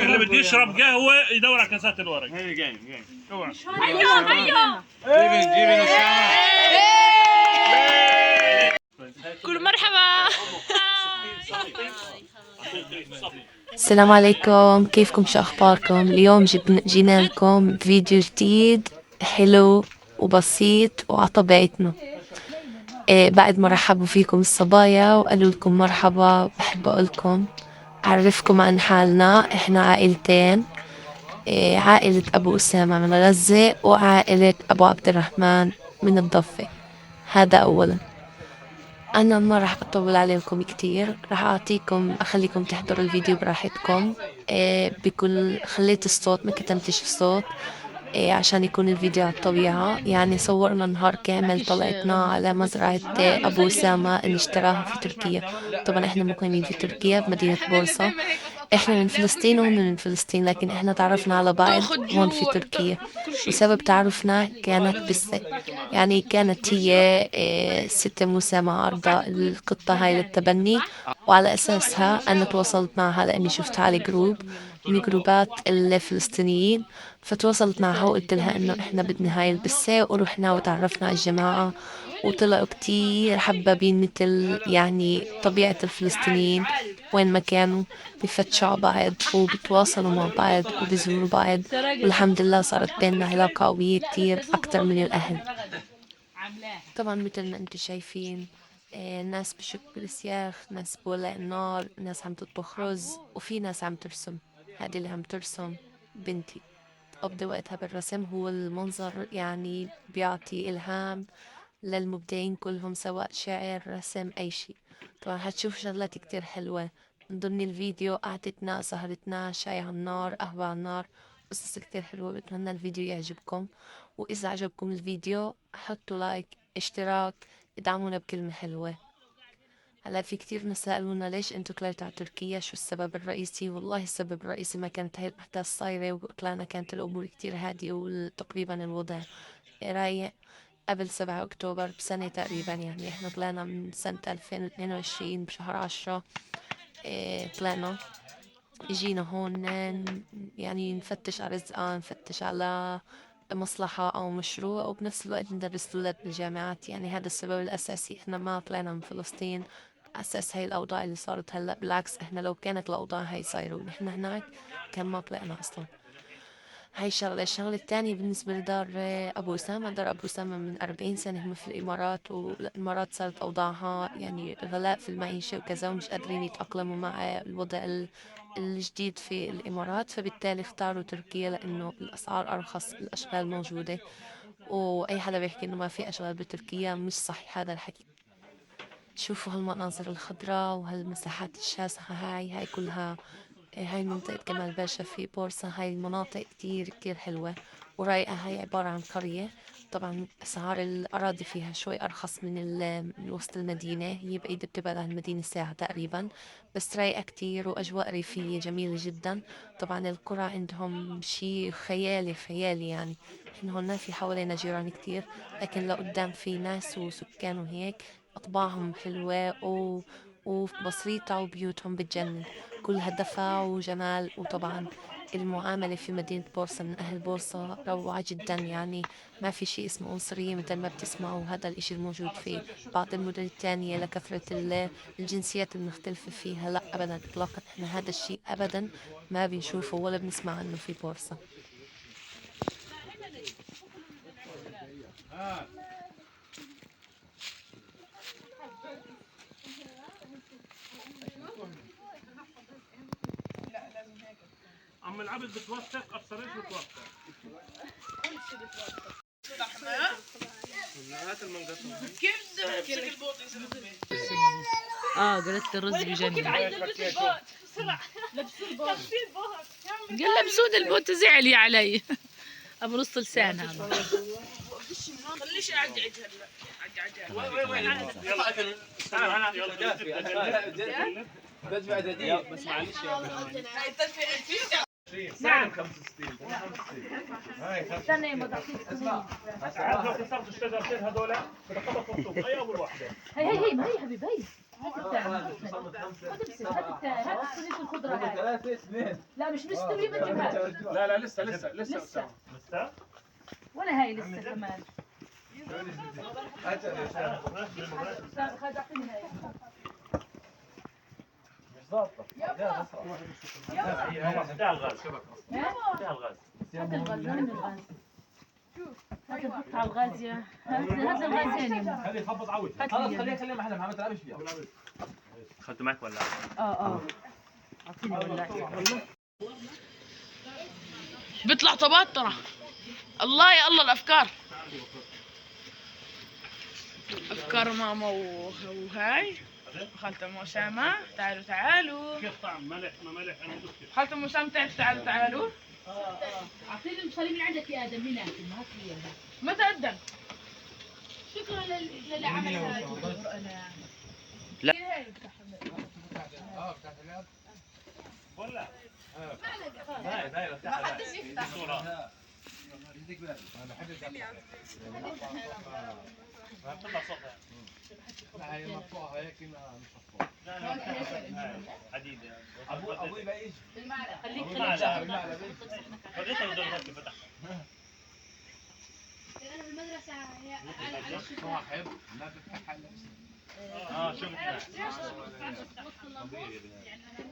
اللي بده يشرب قهوه يدور على كاسات الورق. هي جاي جيبي كل مرحبا. السلام عليكم، كيفكم؟ شو أخباركم؟ اليوم جينا لكم فيديو جديد حلو وبسيط وعطبيعتنا. بعد ما رحبوا فيكم الصبايا وقالوا لكم مرحبا، بحب أقولكم أعرفكم عن حالنا. إحنا عائلتين، عائلة أبو أسامة من غزة وعائلة أبو عبد الرحمن من الضفة. هذا أولا. أنا ما راح أطول عليكم كتير، راح أخليكم تحضروا الفيديو براحتكم. خليت الصوت، ما كتمتش الصوت عشان يكون الفيديو على الطبيعة. يعني صورنا نهار كامل، طلعتنا على مزرعة أبو أسامة اللي اشتراها في تركيا. طبعا إحنا مقيمين في تركيا في مدينة بورصة. إحنا من فلسطين وهم من فلسطين، لكن إحنا تعرفنا على بعض هون في تركيا. وسبب تعرفنا كانت يعني كانت هي ست مسامة عارضة القطة هاي للتبني، وعلى أساسها أنا تواصلت معها لأني شفتها على جروب من جروبات الفلسطينيين. فتواصلت معها وقلت لها إنه إحنا بدنا هاي البسة، ورحنا وتعرفنا على الجماعة وطلعوا كتير حبابين، مثل يعني طبيعة الفلسطينيين وين ما كانوا بفتشوا على بعض وبتواصلوا مع بعض وبيزوروا بعض. والحمد لله صارت بيننا علاقة قوية كتير أكتر من الأهل. طبعا مثل ما انتم شايفين، ناس بشك بالسياخ، ناس بولع النار، ناس عم تطبخ رز، وفي ناس عم ترسم. هذه اللي عم ترسم بنتي، تقضي وقتها بالرسم. هو المنظر يعني بيعطي إلهام للمبدعين كلهم، سواء شعر، رسم، أي شيء. طبعا هتشوف شغلات كتير حلوة من ضمن الفيديو. قعدتنا، سهرتنا، شاي على النار، قهوة على النار، قصص كتير حلوة. بتمنى الفيديو يعجبكم، وإذا عجبكم الفيديو حطوا لايك، اشتراك، ادعمونا بكلمة حلوة. هلا في كتير ناس سألونا ليش انتو طلعتوا على تركيا، شو السبب الرئيسي؟ والله السبب الرئيسي ما كانت هاي الأحداث صايرة وطلعنا، كانت الأمور كتير هادية وتقريبا الوضع رايق. قبل 7 أكتوبر بسنة تقريبا، يعني إحنا طلعنا من سنة 2022 بشهر 10. طلعنا اجينا هون يعني نفتش على رزقة، نفتش على مصلحة أو مشروع، وبنفس الوقت ندرس الأولاد بالجامعات. يعني هذا السبب الأساسي. إحنا ما طلعنا من فلسطين على أساس هاي الأوضاع اللي صارت هلأ. بالعكس، إحنا لو كانت الأوضاع هاي صايرة ونحن هناك كان ما طلعنا أصلا. هاي الشغلة التانية بالنسبة لدار أبو أسامة. دار أبو أسامة من 40 سنة هم في الإمارات، والإمارات صارت أوضاعها يعني غلاء في المعيشة وكذا، ومش قادرين يتأقلموا مع الوضع الجديد في الإمارات. فبالتالي اختاروا تركيا لأنه الأسعار أرخص، الأشغال موجودة. وأي حدا بيحكي إنه ما في أشغال بتركيا مش صحيح هذا الحكي. شوفوا هالمناظر الخضراء وهالمساحات الشاسعة، هاي كلها. هاي منطقة كمال باشا في بورصة. هاي المناطق كتير كتير حلوة ورايقة. هاي عبارة عن قرية. طبعا أسعار الأراضي فيها شوي أرخص من وسط المدينة. هي بعيدة، بتبعد عن المدينة ساعة تقريبا، بس رايقة كتير وأجواء ريفية جميلة جدا. طبعا القرى عندهم شي خيالي خيالي. يعني إحنا هون في حوالينا جيران كتير، لكن لقدام في ناس وسكان وهيك أطباعهم حلوة وبسيطة، وبيوتهم بتجنن، كلها دفى وجمال. وطبعا المعاملة في مدينة بورصة من أهل بورصة روعة جدا. يعني ما في شيء اسمه عنصرية مثل ما بتسمعوا، هذا الإشي الموجود في بعض المدن التانية لكثرة الجنسيات المختلفة فيها. لا أبدا إطلاقا، إحنا هذا الشيء أبدا ما بنشوفه ولا بنسمع عنه في بورصة. عم العبد بتوثق، أكثر إيش بتوثق؟ هات المنقطة. كيف تمسك البوط يا زلمة؟ قالت الرز بجنن. بسرعة لبسوا البوط. قال لبسون البوت، زعلي علي. ابو نص لسان هذا. خليش اعدي هلا. وين يلا تعال يلا بدفع دقيقة بس معلش هاي تدفع. نعم 65 هاي استنى ما دقيقة. اسمع عاد لو كسرت الشجرتين هذول بدك تخبط مكتوب اي اول واحدة. هي ما هي حبيبي. هات صينية الخضرة هاي. 3 2 لا مش مستوي ما تجيبهاش. لا لا لسه ولا هاي لسه كمان. خدعتني هاي. مش ظابطه ده الغاز ده الغاز هات الغاز وين الغاز؟ هات نحط على الغاز يا هات الغازين يا ماما. خليه يخبط عود هات خلاص لي خليها محلها ما تلعبش فيها خدت معك ولا اعطيني ولا بيطلع طبات ترى. الله يا الله الافكار. افكار ماما وهاي خالته ام اسامه. تعالوا كيف طعم ملح ما ملح انا دوك خالته ام اسامه. تعالوا اعطيني المصاري من عندك يا ادم. مين اكل ما هات لي اياها. ما تقدم. شكرا للي عملها. ولا طلع صوتها لا هي مرفوعه هيك مش مرفوعه لا حديد ابوي بقى يجي خليك خليك بدل فتح انا بالمدرسه على صاحب ما بفتح شفنا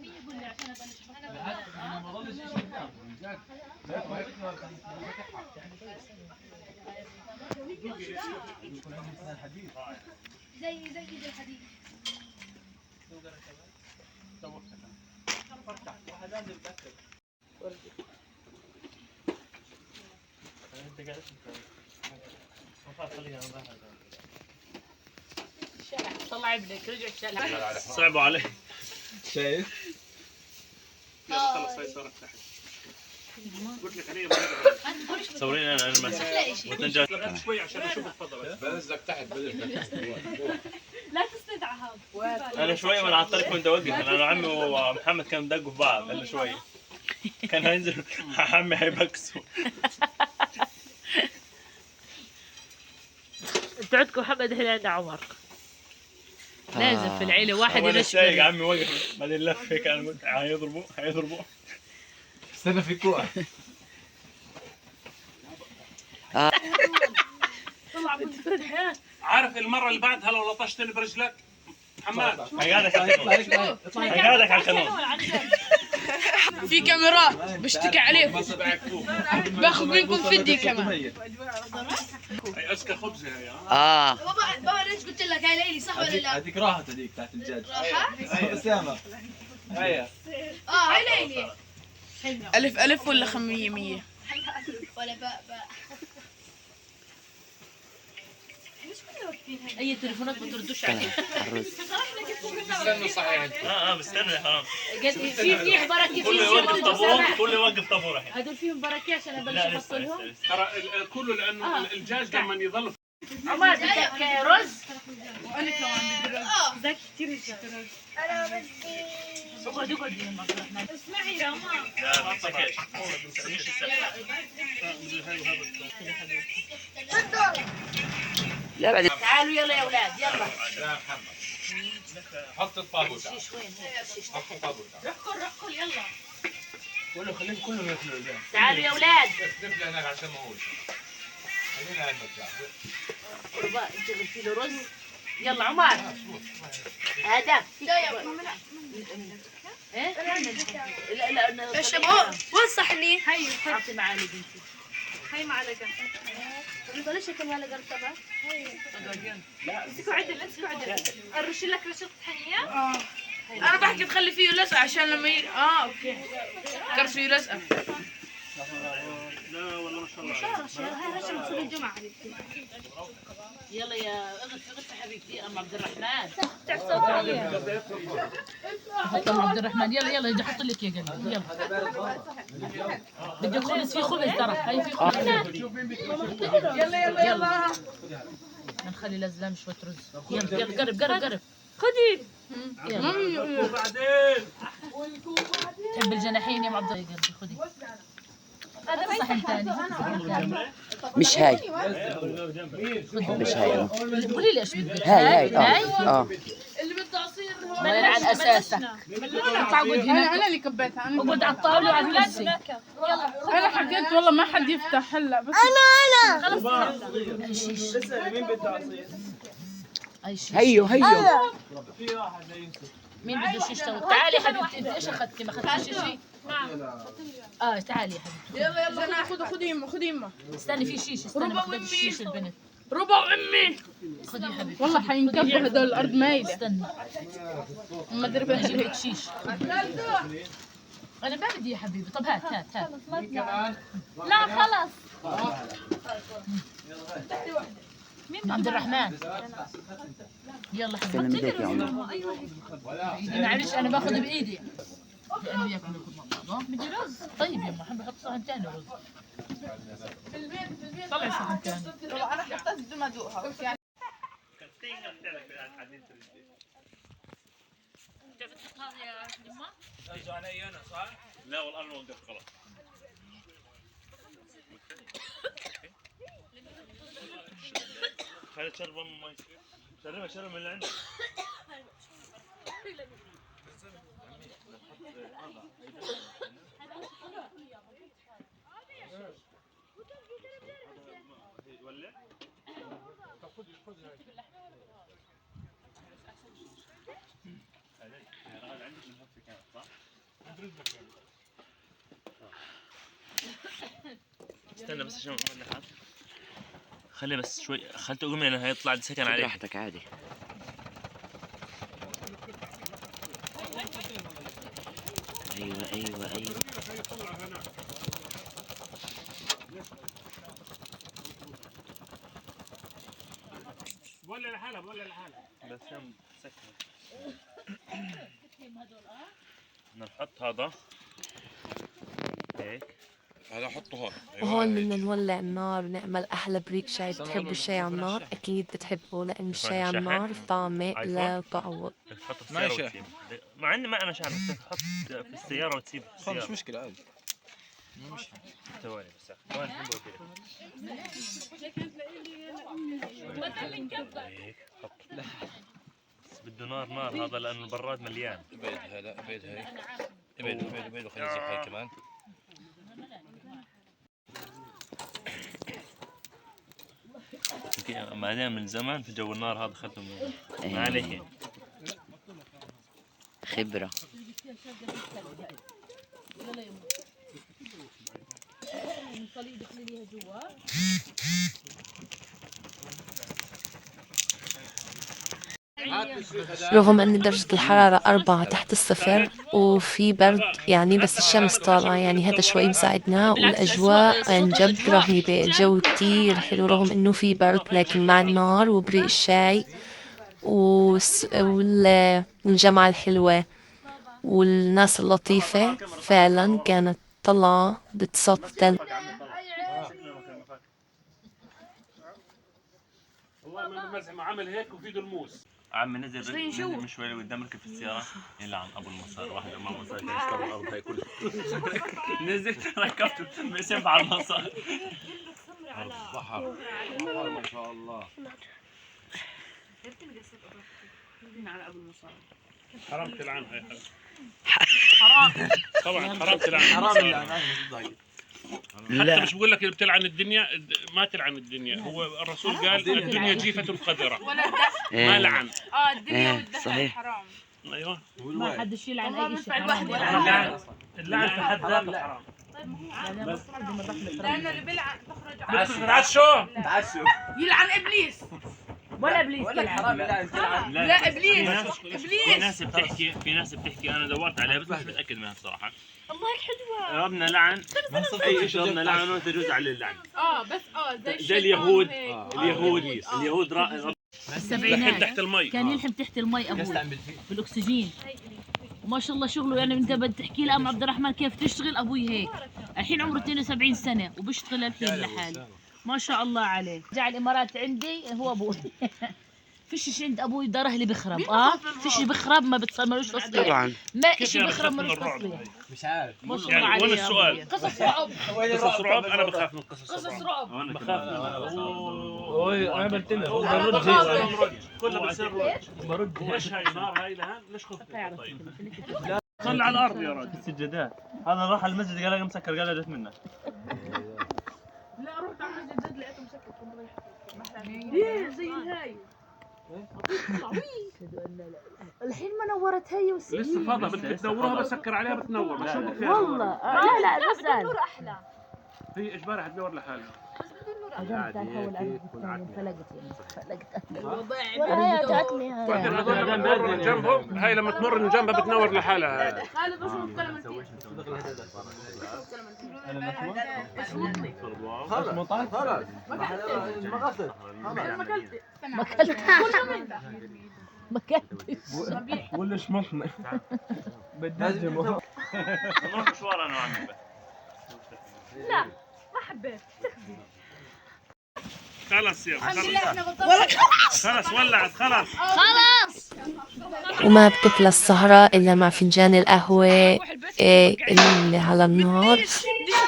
يقول لي عشان ابلش ما ضلش شيء قدام جد زي الحديد طلع ابنك رجع الشارع. صعبوا علي شايف يلا خلص هاي صارت تحت قلت لك علي صورين انا المسح وتنجح شوي عشان اشوف الفضل بنزلك تحت لا تستدعى هذا انا شوي وانا على الطريق كنت اوقف انا وعمي ومحمد كانوا دقوا في بعض انا شوي كان هينزل عمي هيبكسوا انتوا عندكم محمد هنا عند عمر. لازم في العيلة واحد وانا ينشف. سايق عمي وقف بعدين لف هيك انا قلت هيضربوا استنى في كوع عارف المره اللي بعدها لو لطشتني برجلك محمد هيقعدك على القانون في كاميرات بشتكي عليكم. باخذ منكم فدية كمان. هي اذكى خبزه هي بابا ليش قلت لك هاي ليلي صح ولا لا؟ هذيك راحت هذيك تحت الدجاج راحة؟ اسامه هيا هاي ليلي ألف ولا 500 ولا باء ليش كنا واقفين هنا؟ اي تليفونات ما تردوش عليه. استنوا صحيح بستنى يا حرام في منيح بركه كله يوقف طابور فيهم. كله يوقف طابور الحين هدول فيهم بركه عشان ابلش لا افصلهم. ترى كله لانه الدجاج لما يظل عمر بدك رز؟ وانا كمان بدي رز. بدك كثير رز. انا بدي اقعد يا عبد الرحمن. اسمعي يا ماما لا ما تصحيش تفضل تعالوا يلا يا اولاد يلا. يا محمد حط الطابوت شيش وين هيك شيش حط تحت. الطابوت رحكل يلا. خليهم كلهم ياكلوا اليوم تعالوا يا اولاد. اكتب لي هناك عشان ما هوش خلينا هاي نطلع بابا انت قلتي له رز. يلا عمر ادم. ايه لا لا اشرب وين صحني؟ هي حطي معالق انت. هي معلقة بلاش كم معلقة رطبة امسكوا عدل امسكوا عدل ارش لك رشة طحينية انا بحكي تخلي فيه لسعة عشان لما اوكي فكرت فيه لسعة. لا والله ما شاء الله هاي رشة بتصير الجمعة حبيبتي يلا يا اغث حبيبتي ام عبد الرحمن. حط ام عبد الرحمن يلا بدي احط لك يا قلبي يلا. بدي خبز في خبز ترى هاي في خبز. يلا نخلي لزلام شوية رز. يلا قرب خدي. وبعدين تحب الجناحين يا ام عبد الرحمن؟ خدي هذا صحن ثاني. مش هاي مش هاي قولي لي ايش بدك. هاي هاي اه اللي بده عصير الله يلعن اساسك. اقعد هنا. انا اللي كبيتها. انا اقعد على الطاوله وعلى الكرسي. انا حكيت والله ما حد يفتح هلا بس اي شيء. هيو مين بده يشتغل؟ تعالي حبيبتي، انت ايش اخذتي؟ ما اخذتيش شيء؟ تعالي يا حبيبتي. يلا يلا خذي يمه استني في شيش، استني ما اخذتش شيش البنت. ربع وامي. خذي يا حبيبتي. والله حينكبوا هدول الارض مايله. استني ما ادري اجيب هيك شيش. انا ما بدي يا حبيبي. طب هات. لا خلص. عبد الرحمن يلا حبيبي. معلش انا باخذ بايدي لانه ياكل مع بعض. بدي رز. طيب يما حابه احط صحن ثاني رز. في البيت طلعي صحن ثاني. والله انا حطيت بدون ما ادوقها بس يعني لا والله انا وقفت خلاص. خالد شربة من مي. شربة من اللي عندك. ولا؟ استنى بس عشان ما خلي بس شوي. خلته اقوم لانه هيطلع سكن عليه. براحتك عادي. ايوه ولا لحالها بس هم سكن. نحط هذا هيك. هذا حطه هون. وهون بدنا نولع النار ونعمل أحلى بريك شاي. بتحبوا الشاي على النار؟ أكيد بتحبوا، لأن الشاي على النار طعمة لا تعوض. تحط في السيارة وتسيب. مع إني ما أنا شاعر بس تحط في السيارة وتسيب في السيارة. مش مشكلة عادي. مش ثواني بس ثواني هيك حط. بس بده نار هذا لأنه البراد مليان. ابعد هلا ابعد هاي. ابعد وخلي يزيح هاي كمان. بعدين من زمان في جو النار هذا اخذته ما عليه. خبرة. رغم أن درجة الحرارة 4 تحت الصفر وفي برد يعني، بس الشمس طالعة يعني هذا شوي مساعدنا، والأجواء عن جد رهيبة. الجو كتير حلو رغم أنه في برد، لكن مع النار وبريق الشاي والجامعة الحلوة والناس اللطيفة فعلا كانت طلعة بتسطل. والله ما عمل هيك وفي دلموس. عمي نزل من شوي قدام ركب في السيارة يلعن ابو المصار. واحد امام المصار كان يشتغل الارض هاي كلها. نزلت ركبت مسب على المصار. بحر ما شاء الله. على ابو المصار. حرام تلعن هاي حرام. طبعا حرام تلعن. حرام اللعنة حتى مش بقول لك بتلعن الدنيا، ما تلعن الدنيا. هو الرسول قال الدنيا جيفة القذرة ما لعن. الدنيا والدهر حرام. ايوه ما حدش يلعن اي شيء. اللعن في حد ذاته حرام. لانه اللي بيلعن تخرج تعشوا يلعن ابليس. ولا ابليس حرام اللعنة. لا ابليس. في ناس بتحكي انا دورت عليها بس مش متاكد منها بصراحه. الله حلوه. ربنا لعن اي شيء. ربنا لعن وتجوز على اللعن. بس زي اليهود. اليهود السبعينات تحت المي كان يلحم تحت المي ابوي بالاكسجين، وما شاء الله شغله. يعني انت بدك تحكي لي ام عبد الرحمن كيف تشتغل؟ ابوي هيك الحين عمره 72 سنه وبيشتغل الحين لحاله ما شاء الله عليه. رجع الامارات عندي هو ابوي. فيش شيء عند ابوي داره اللي بخرب فيش بخرب ما ملوش تصليح طبعا. ما شيء بخرب ملوش تصليح. مش عارف يعني وين السؤال؟ قصص رعب. قصص رعب انا بخاف من قصص رعب. انا بخاف عملت لنا هو كله بصير برد. ايش هاي نار هاي لهان ليش خفت؟ طيب خلي على الارض يا راجل. السجادات هذا راح المسجد قال لي مسكر قال جت منه. لا رحت على المسجد لقيته مسكر كنت رايح زي الهاي الحين ما نورت هي لسه فاضة بدك تدورها بسكر عليها بتنور. ما شو بدك فيها؟ والله لا بسأل احلى هي اجباري حتدور لحالها. بعدين هذول جنبهم هاي لما تمر من جنبها بتنور لحالها. خالد اشرب كلمتين خلاص ما كلتش ولا شمطنا نروح مشوار انا وعمي. لا ما حبيت خلص يا خلص ولعت خلص. وما بتكلى السهرة إلا مع فنجان القهوة اللي على النار.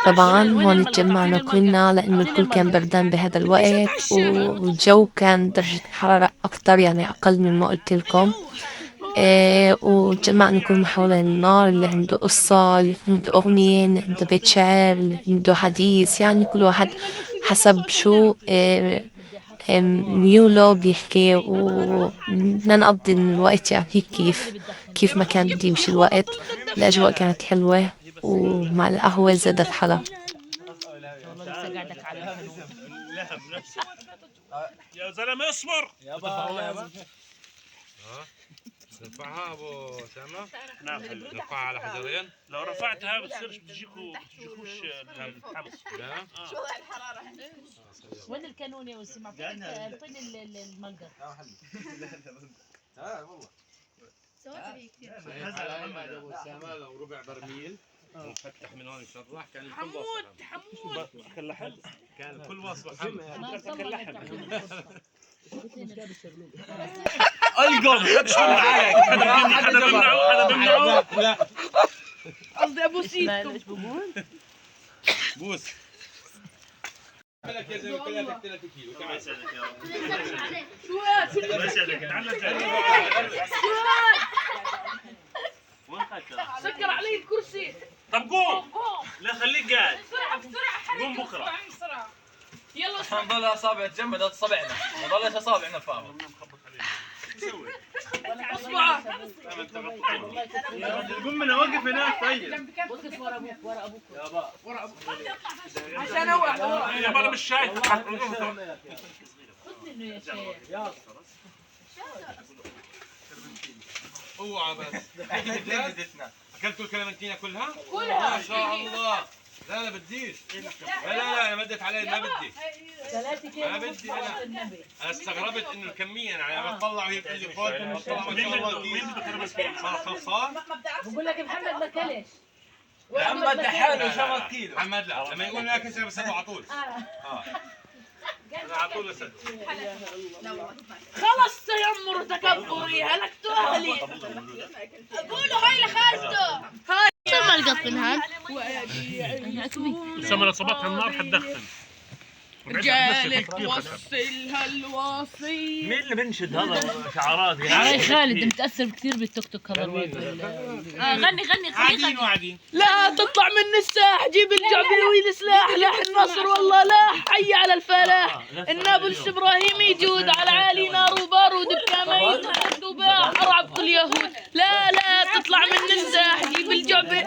طبعا هون تجمعنا كلنا لأنه الكل كان بردان بهذا الوقت والجو كان درجة الحرارة أكتر يعني أقل من ما قلت لكم. وتجمعنا كلنا حول النار، اللي عنده قصة، اللي عنده أغنية، اللي عنده بيت شعر، اللي عنده حديث، يعني كل واحد حسب شو ميوله بيحكي. وبدنا نقضي الوقت يعني كيف ما كان بده يمشي الوقت. الأجواء كانت حلوة ومع القهوة زادت حلا. يا زلمة اصبر. يابا نرفعها ابو اسامه. نعم نرفعها على حجرين. لو رفعتها بتصيرش بتجيكوش الحمص. شو الحراره وين الكانون يا وسيم؟ اعطيني الملقط. والله سويت فيه كثير محمد ابو اسامه لو ربع برميل وفتح من هون يشرح كان الكل حمود اكل لحم. كان الكل واصل حمد اكل لحم. القم شو معك حدا بمنعه لا قصدي ابو سيد ايش بقول؟ بوس لك يا زلمه كلها 3 كيلو الله يسعدك يا رب. شو الله يسعدك تعال تعال. وين خدتها؟ سكر علي الكرسي طب قوم. لا خليك قاعد. بسرعه حرك قوم بكره. بسرعه يلا نضل اصابع جنب صبعنا ما ضلش اصابعنا فاهم. اصبع قوم من اوقف هناك. طيب وقف ورا ابوك عشان اوعى يا بلا مش شايف. خذني انه يا شيخ. اوعى بس اكلتوا الكلمنتينه كلها؟ كلها ما شاء الله. لا بديش. لا انا مدت علي ما بدي. 3 كيلو ما بدي انا استغربت انه الكميه يعني بطلع وهي بتقول لي فوق بطلع ما شاء الله كيلو صار خلصان. بقول لك محمد ما كلش. محمد لحاله شغل كيلو. محمد لا لما يقول لك كسر بسده على طول. انا على طول بسده. خلص يا تكبري هلكتوا اهلي قولوا هاي لخالته ثم القط من هان سمرة صبتها النار حتدخن. رجالك وصلها الوصي. مين اللي بنشد هذا شعارات يا خالد متأثر كثير بالتوك توك هذا الواد. غني قاعدين وقاعدين. لا تطلع من الساح جيب الجعبي السلاح لاح النصر والله لاح حي على الفلاح النابلس ابراهيمي جود على عالي نار وبارود بكاميل وباع ارعب كل يهود. لا تطلع من الساح جيب الجعبي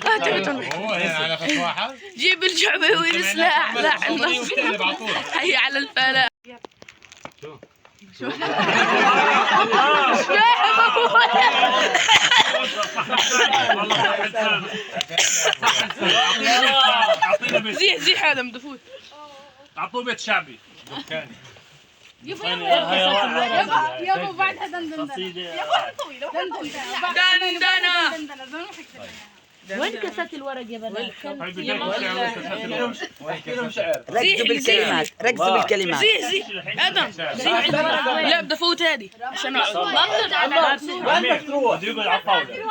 على خط واحد. جيب الجعبي والسلاح لاح النصر حي على الفلاح. زيح هذا مدفوت. اعطوه بيت شعبي. يابا بعدها دندنة قصيدة يابا طويلة دندنة وين كاسات الورق يا بنات؟ ركزوا بالكلمات ركزوا بالكلمات. زي ادم لا بدي افوت هذه عشان وين بدك تروح؟ بده يقعد على الطاوله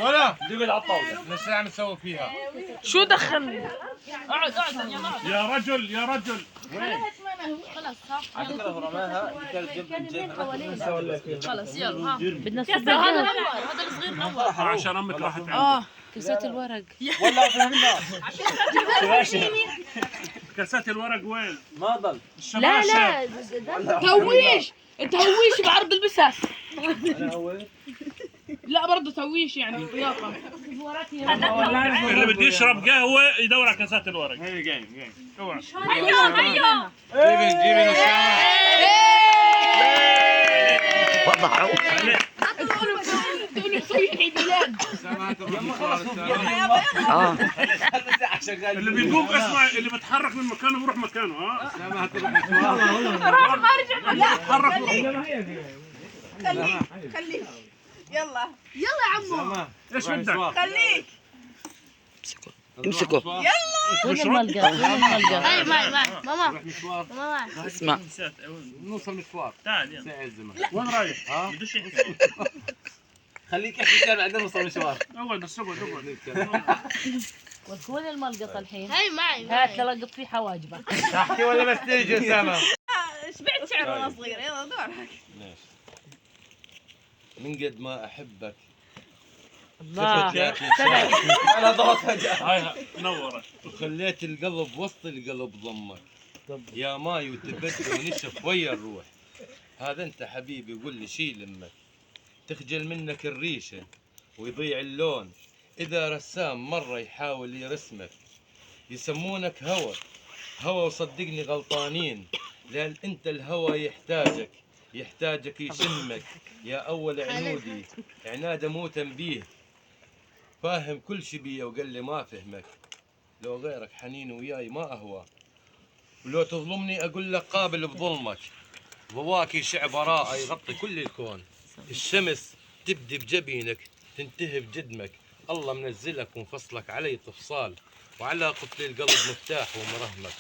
ولا بده يقعد على الطاوله. ليش عم تسوي فيها؟ شو دخلني؟ اقعد يا رجل يا رجل خلاص على فكره هو رماها كانت خلاص يلا ها بدنا نصب هذا الصغير نور 10 امك راحت كاسات الورق ولا فهمنا كاسات الورق وين؟ ما ضل. لا لا تهويش تهويش بعرض البساس. انا هو لا برضه تهويش يعني لياقه. اللي بده يشرب قهوه يدور على كاسات الورق. هي جاي اوعى جيبي وضعوا اللي بيقوم اسمع اللي بتحرك من مكانه بروح مكانه. ها خليك يلا يا عمو ايش بدك؟ خليك امسكوا. وين الملقى؟ هاي معي ماما اسمع نوصل مشوار. تعال يلا ساعة الزمن. وين رايح؟ بدوش يحكي خليك احكي كان عندنا نوصل مشوار. اول بس اقعد وين الملقط الحين؟ هاي معي هات تلقط فيه حواجبك. تحكي ولا بس تيجي أسامة؟ شبعت شعر وانا صغيرة يلا دورك من قد ما أحبك الله انا ضغط فجاه. هاي نورت وخليت القلب وسط القلب ضمك يا ماي وتبدل ونشف ويا الروح. هذا أنت حبيبي قول لي شيل أمك تخجل منك الريشة ويضيع اللون. إذا رسام مرة يحاول يرسمك يسمونك هوى وصدقني غلطانين لأن أنت الهوى يحتاجك يشمك يا أول عنودي عناد مو تنبيه. فاهم كل شي بيا وقال لي ما فهمك لو غيرك حنين وياي ما أهوى ولو تظلمني أقول لك قابل بظلمك. ضواكي شع براءة يغطي كل الكون. الشمس تبدي بجبينك تنتهي بجدمك. الله منزلك ومفصلك علي تفصال وعلى قفل القلب مفتاح ومرهمك.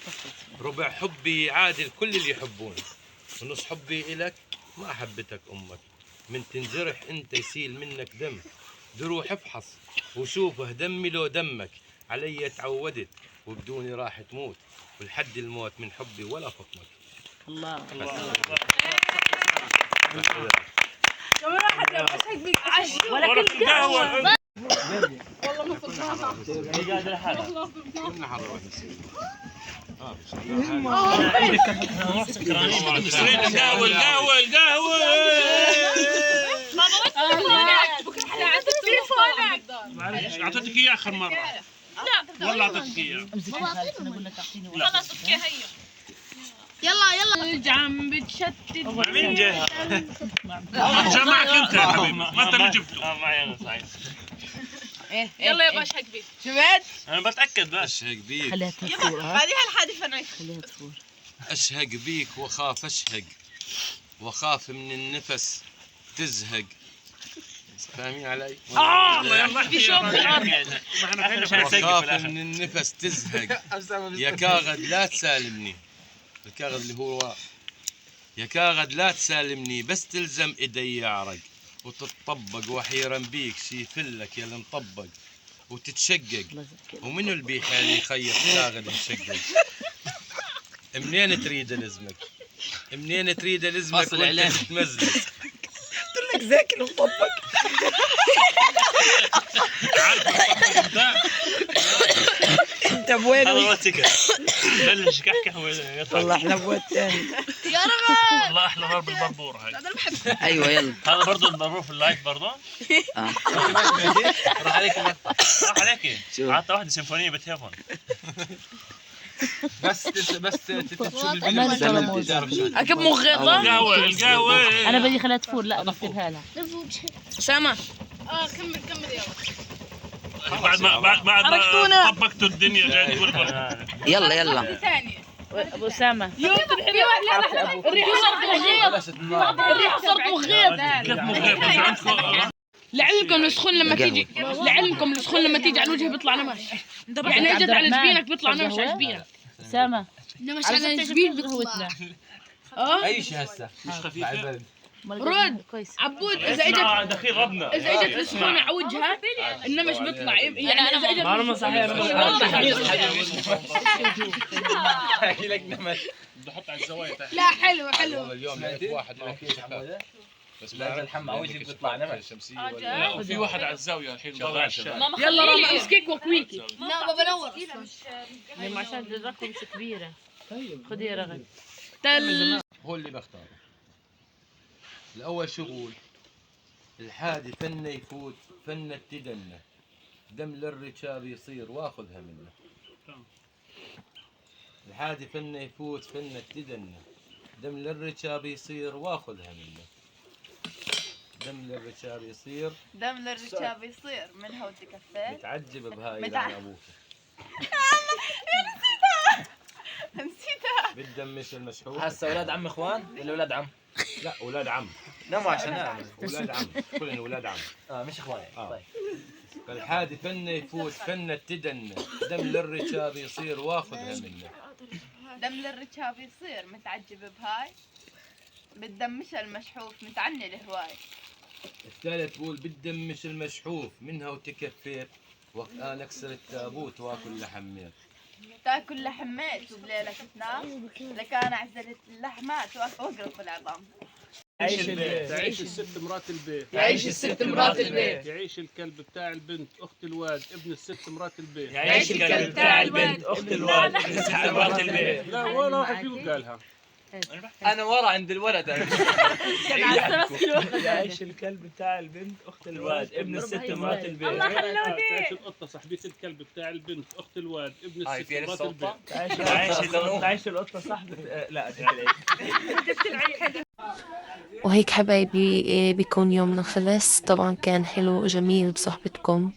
ربع حبي يعادل كل اللي يحبونك ونص حبي إلك ما حبتك أمك. من تنجرح أنت يسيل منك دم دروح افحص وشوفه دمي لو دمك. علي تعودت وبدوني راح تموت والحد الموت من حبي ولا فطمك. الله ولا كل قهوه القهوه معلش اعطيتك اياه اخر مره. لا والله اعطيتك اياه. اقول لك اعطيني خلاص اوكي هيا يلا الجعم بتشتت مين جاها؟ جمعك انت يا حبيبي ما انت اللي جبته. معي انا صحيح. يلا يا باشا كبير شفت انا بتاكد بس. أشهق بيك خليها تصور. هذه الحادثة نايف خليها تصور. أشهق بيك وأخاف أشهق وأخاف من النفس تزهق. فاهمين علي؟ يلا يلا في شوط وأخاف من النفس تزهق. يا كاغد لا تسالمني الكاغد اللي هو يا كاغد لا تسالمني بس تلزم ايدي عرق وتتطبق وحيرا بيك شي فلك يا المطبق وتتشقق. ومنو اللي بيحالي يخيط كاغد مشقق؟ منين تريد لزمك؟ منين تريد لزمك وانت تتمزق؟ قلت لك زاكل ومطبق. انت بوين؟ هذا سكر بلش كحكح والله احنا بوين ثاني. يا رغد والله احلى ضرب البربور هاي. هذا بحب ايوه يلا. هذا برضه البربور في اللايف برضه. راح عليك عطى واحدة سيمفونية بتهيفون. بس تشوف الفيديو. اكب مغيطة القهوة انا بدي خليها تفور. لا بكتبها لها. اسامة كمل يلا بعد ما طبقتوا الدنيا جاي تقول يلا يلا. ثانية ابو اسامه الريحة صارت مغيط. الريحة صارت مغيط. كيف مغيب انت عندكم لعلمكم السخون لما تيجي لعلمكم السخون لما تيجي على الوجه بيطلع نمش. يعني اجت على جبينك بيطلع نمش على جبينك. اسامه نمش على الجبين قهوتنا اي شيء هسه مش خفيفه. رد عبود اذا اجت دخيل ربنا. اذا اجت السخونه على وجهها النمش بيطلع. يعني اذا اجت معلومه صحيحه. هاي لك نمش. بدي احط على الزوايا تحت. لا حلو حلو. والله اليوم لقيت واحد لك بس لا الحم على وجهك بيطلع نمش. لا وفي واحد على الزاويه الحين ضايع الشباب. يلا رامي امسكيك واكويكي. لا ما بنور اصلا. عشان جزاكم مش كبيره. خذي يا رغد. تل هو اللي بختاره. الأول شغول الحادي فن يفوت فن التدنى دم للركاب يصير واخذها منه. الحادي فن يفوت فن التدنى دم للركاب يصير واخذها منه. دم للركاب يصير دم للركاب يصير منها ودي كفيت. متعجب بهاي لعن ابوك. نسيتها. بالدم مش المسحوق. هسه اولاد عم اخوان ولا اولاد عم؟ لا اولاد عم. لا ما عشان نعمل. اولاد عم كلنا اولاد عم. مش اخوان. طيب. الحادي فن يفوت فن التدنى دم للركاب يصير واخذها منه. دم للركاب يصير متعجب بهاي. بالدم مش المشحوف متعني الهواي. الثالث بقول بالدم مش المشحوف منها وتكفيت وقت انا اكسر التابوت واكل لحميت. تاكل لحميت وبليلك تنام. لك انا عزلت اللحمات واقرب العظام. تعيش الست مرات البيت. يعيش الست مرات البيت. يعيش الكلب بتاع البنت اخت الواد ابن الست مرات البيت. يعيش الكلب بتاع البنت اخت الواد ابن الست مرات البيت. لا ولا واحد فيكم قالها. انا ورا عند الولد. يعيش الكلب بتاع البنت اخت الواد ابن الست مرات البيت. الله خلوني. تعيش القطه صاحبة الكلب بتاع البنت اخت الواد ابن الست مرات البيت. تعيش القطه صاحبة لا وهيك حبايبي بيكون يومنا خلص. طبعا كان حلو وجميل بصحبتكم.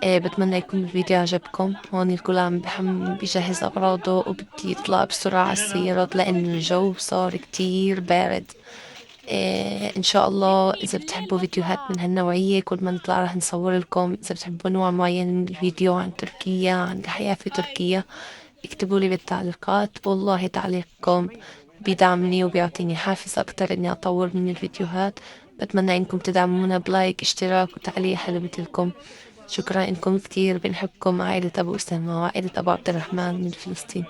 بتمنى يكون الفيديو عجبكم. هون الكل عم بيجهز أغراضه وبدي يطلع بسرعة على السيارة لأن الجو صار كتير بارد. إن شاء الله إذا بتحبوا فيديوهات من هالنوعية كل ما نطلع رح نصور لكم. إذا بتحبوا نوع معين من الفيديو عن تركيا عن الحياة في تركيا اكتبوا لي بالتعليقات. والله تعليقكم بيدعمني وبيعطيني حافز أكتر إني أطور من الفيديوهات. بتمنى إنكم تدعمونا بلايك اشتراك وتعليق حلو مثلكم. شكرا إنكم كتير بنحبكم. عائلة أبو أسامة وعائلة أبو عبد الرحمن من فلسطين.